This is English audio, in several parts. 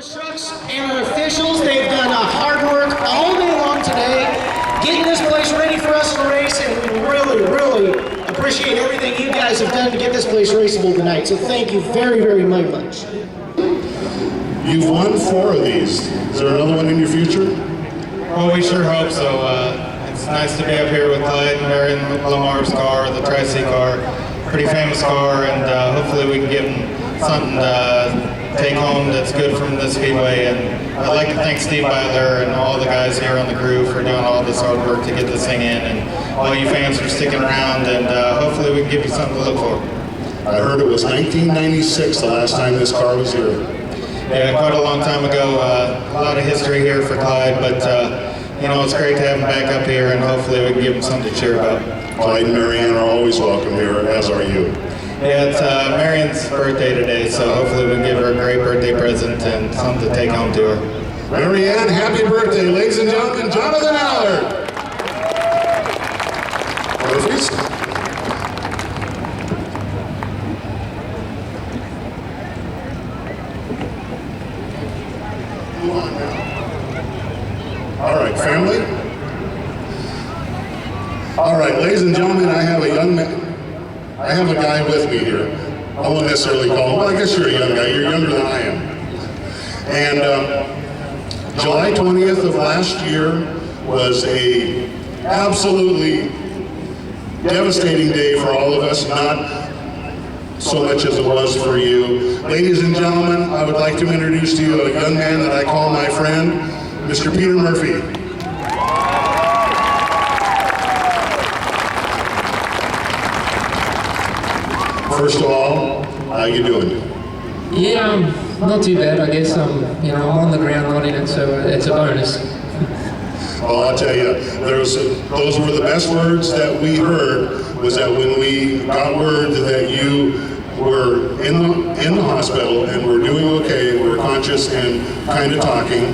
Shucks and our officials, they've done hard work all day long today, getting this place ready for us to race, and we really appreciate everything you guys have done to get this place raceable tonight. So thank you very much. You've won 4 of these. Is there another one in your future? Well, we sure hope so. It's nice to be up here with Clyde and Marion Lamar's car, the Tri-C car. Pretty famous car, and hopefully we can give them something to take home that's good from the Speedway. And I'd like to thank Steve Butler and all the guys here on the crew for doing all this hard work to get this thing in, and all you fans for sticking around, and hopefully we can give you something to look for. I heard it was 1996 the last time this car was here. Yeah, quite a long time ago. A lot of history here for Clyde, but you know, it's great to have him back up here, and hopefully we can give him something to cheer about. Clyde and Marianne are always welcome here, as are you. Yeah, it's Marion's birthday today, so hopefully we can give her a great birthday present and something to take home to her. Marianne, happy birthday, ladies and gentlemen, Jonathan Allard. Murphys. All right, family. All right, ladies and gentlemen, I have a guy with me here. I won't necessarily call him, well, I guess you're a young guy. You're younger than I am. And July 20th of last year was a absolutely devastating day for all of us, not so much as it was for you. Ladies and gentlemen, I would like to introduce to you a young man that I call my friend, Mr. Peter Murphy. First of all, how you doing? Yeah, not too bad, I guess. You know, I'm on the ground, not in it, so it's a bonus. Well, I'll tell you, those were the best words that we heard, was that when we got word that you were in the hospital and were doing okay, were conscious and kind of talking,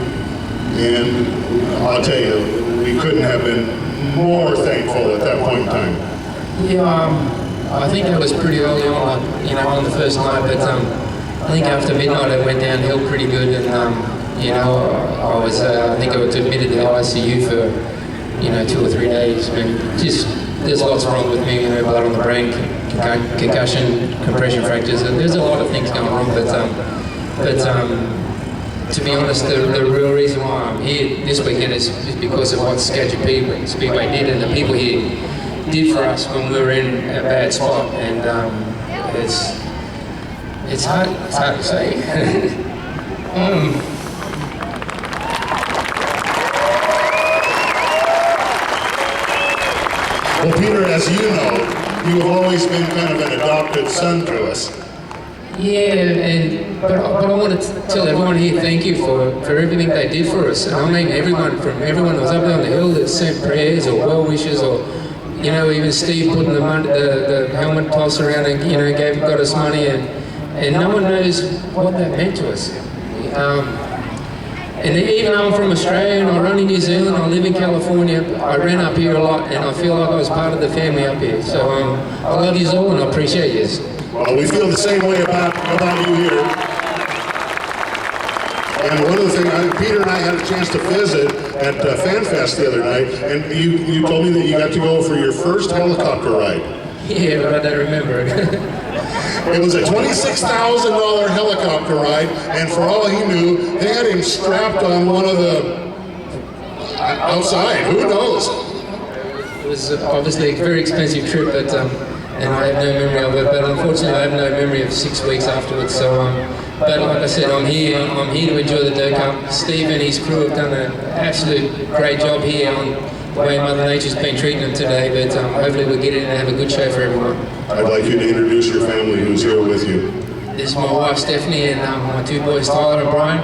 and I'll tell you, we couldn't have been more thankful at that point in time. Yeah, I think that was pretty early on, you know, on the first night, but I think after midnight it went downhill pretty good, and you know, I think I was admitted to the ICU for, you know, 2 or 3 days, and just, there's lots wrong with me, you know, blood on the brain, concussion, compression fractures, and there's a lot of things going wrong, but to be honest, the real reason why I'm here this weekend is because of what Skagit Speedway did, and the people here did for us when we were in a bad spot, and it's hard to say. Well, Peter, as you know, you have always been kind of an adopted son to us. Yeah, but I want to tell everyone here thank you for everything they did for us. And I mean everyone that was up on the hill that sent prayers or well wishes, or you know, even Steve putting the helmet toss around and, you know, got us money, and no one knows what that meant to us. And even though I'm from Australia and I run in New Zealand, I live in California, I ran up here a lot, and I feel like I was part of the family up here. So I love you all and I appreciate you. Well, we feel the same way about you here. And one of the things, Peter and I had a chance to visit at FanFest the other night, and you told me that you got to go for your first helicopter ride. Yeah, but I don't remember it. It was a $26,000 helicopter ride, and for all he knew, they had him strapped on one of the outside. Who knows? It was obviously a very expensive trip, but and I have no memory of it. But unfortunately, I have no memory of 6 weeks afterwards. So, but like I said, I'm here to enjoy the Dirt Cup. Steve and his crew have done an absolute great job here on the way Mother Nature's been treating them today. But hopefully we'll get in and have a good show for everyone. I'd like you to introduce your family who's here with you. This is my wife Stephanie and my 2 boys Tyler and Brian.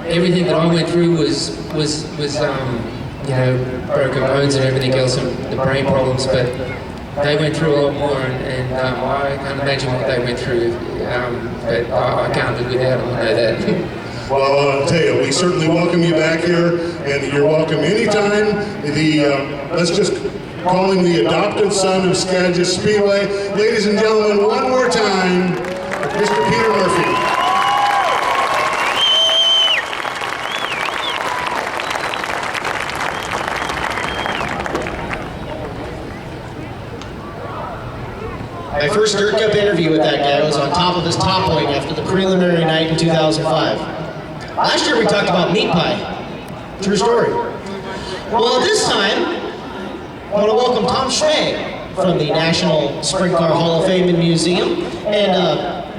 Everything that I went through was you know, broken bones and everything else, and the brain problems, but they went through a lot more, and I can't imagine what they went through, but I can't live without them, I know that. Well, I'll tell you, we certainly welcome you back here, and you're welcome anytime. Let's just call him the adopted son of Skagit Speedway. Ladies and gentlemen, one more time, Mr. Peter Murphy. first Dirt Cup interview with that guy. I was on top of his toppling after the preliminary night in 2005. Last year we talked about meat pie. True story. Well, this time, I want to welcome Tom Schmay from the National Sprint Car Hall of Fame and Museum. And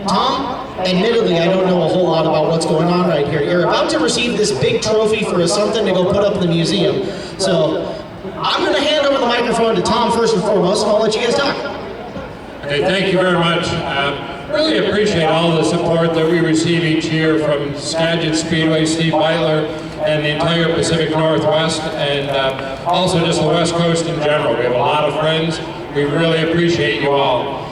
Tom, admittedly, I don't know a whole lot about what's going on right here. You're about to receive this big trophy for something to go put up in the museum. So I'm going to hand over the microphone to Tom first and foremost, and I'll let you guys talk. Okay, thank you very much. Really appreciate all the support that we receive each year from Skagit Speedway, Steve Beitler, and the entire Pacific Northwest, and also just the West Coast in general. We have a lot of friends. We really appreciate you all.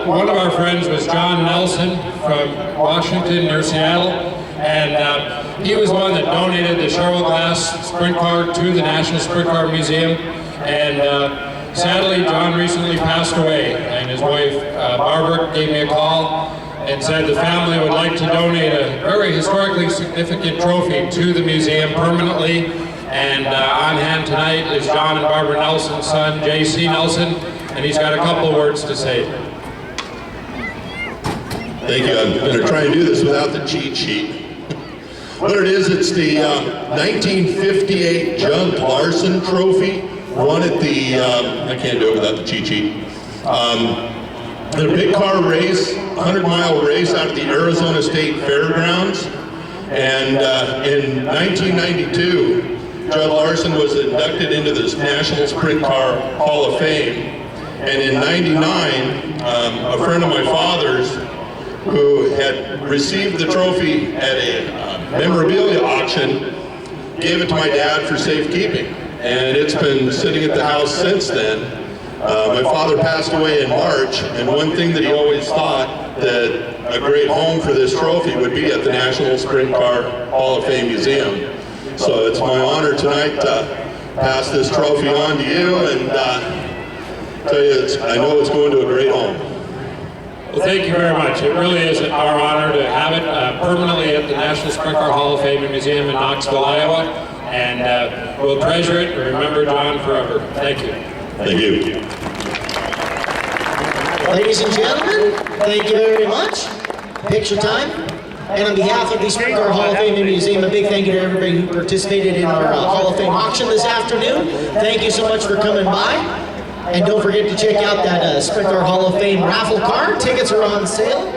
One of our friends was John Nelson from Washington near Seattle, and he was the one that donated the Sherwood Glass Sprint Car to the National Sprint Car Museum, and sadly, John recently passed away, and his wife, Barbara, gave me a call and said the family would like to donate a very historically significant trophy to the museum permanently. And on hand tonight is John and Barbara Nelson's son, J.C. Nelson, and he's got a couple of words to say. Thank you. I'm going to try and do this without the cheat sheet. What it is, it's the 1958 Judd Larson Trophy. Won at the, I can't do it without the cheat sheet. In a big car race, 100-mile race out of the Arizona State Fairgrounds. And in 1992, Judd Larson was inducted into the National Sprint Car Hall of Fame. And in 99, a friend of my father's who had received the trophy at a memorabilia auction gave it to my dad for safekeeping. And it's been sitting at the house since then. My father passed away in March, and one thing that he always thought that a great home for this trophy would be at the National Sprint Car Hall of Fame Museum. So it's my honor tonight to pass this trophy on to you, and tell you, I know it's going to a great home. Well, thank you very much. It really is our honor to have it permanently at the National Sprint Car Hall of Fame and Museum in Knoxville, Iowa. And we'll treasure it and remember John forever. Thank you. Thank you. Ladies and gentlemen, thank you very much. Picture time. And on behalf of the Sprint Car Hall of Fame and Museum, a big thank you to everybody who participated in our Hall of Fame auction this afternoon. Thank you so much for coming by. And don't forget to check out that Sprint Car Hall of Fame raffle car. Tickets are on sale.